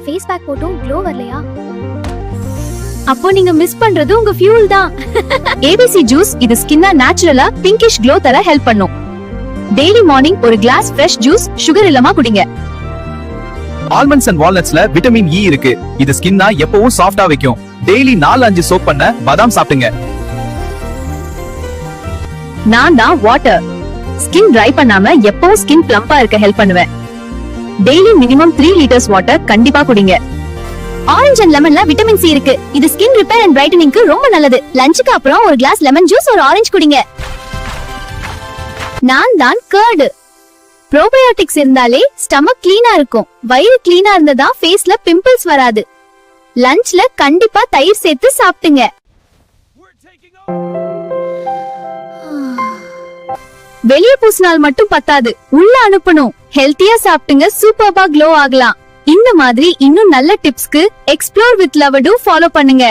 Face pack போட்டும் glow வரலையா? அப்போ நீங்க மிஸ் பண்றது உங்க ஃபியூல் தான். ABC ஜூஸ் இது ஸ்கின்ன நேச்சுரலா பிங்கிஷ் க்ளோ தர ஹெல்ப் பண்ணும். டெய்லி மார்னிங் ஒரு கிளாஸ் ஃப்ரெஷ் ஜூஸ் சுகர் இல்லாம குடிங்க. ஆல்மண்ட்ஸ் அண்ட் வால்நட்ஸ்ல விட்டமின் இ இருக்கு. இது ஸ்கின்ன எப்பவும் சாஃப்டா வைக்கும். டெய்லி 4-5 சோப் பண்ண பாதாம் சாப்பிடுங்க. நான் தான் வாட்டர். ஸ்கின் ட்ரை பண்ணாம எப்பவும் ஸ்கின் பிளம்பா இருக்க ஹெல்ப் பண்ணுவேன். டெய்லி மினிமம் 3 லிட்டர்ஸ் வாட்டர் கண்டிப்பா குடிங்க. ஆரஞ்சு அண்ட் லெமன்ல விட்டமின் சி இருக்கு. இது ஸ்கின் ரிப்பேர் அண்ட் பிரைட்டனிங்க்கு ரொம்ப நல்லது. லஞ்சுக்கு அப்புறம் ஒரு கிளாஸ் லெமன் ஜூஸ் ஒரு ஆரஞ்சு குடிங்க. நான் தான் கர்ட். ப்ரோபயோட்டிக்ஸ் இருந்தாலே ஸ்டமக் கிளீனா இருக்கும். வயிறு கிளீனா இருந்ததா ஃபேஸ்ல பிம்பிள்ஸ் வராது. லஞ்ச்ல கண்டிப்பா தயிர் சேர்த்து சாப்பிடுங்க. வெளியே பூசினால் மட்டும் பத்தாது, உள்ள அனுப்பணும். ஹெல்த்தியா சாப்பிட்டுங்க, சூப்பர்பா க்ளோ ஆகலாம். இந்த மாதிரி இன்னும் நல்ல டிப்ஸ்க்கு எக்ஸ்ப்ளோர் வித் லவடு ஃபாலோ பண்ணுங்க.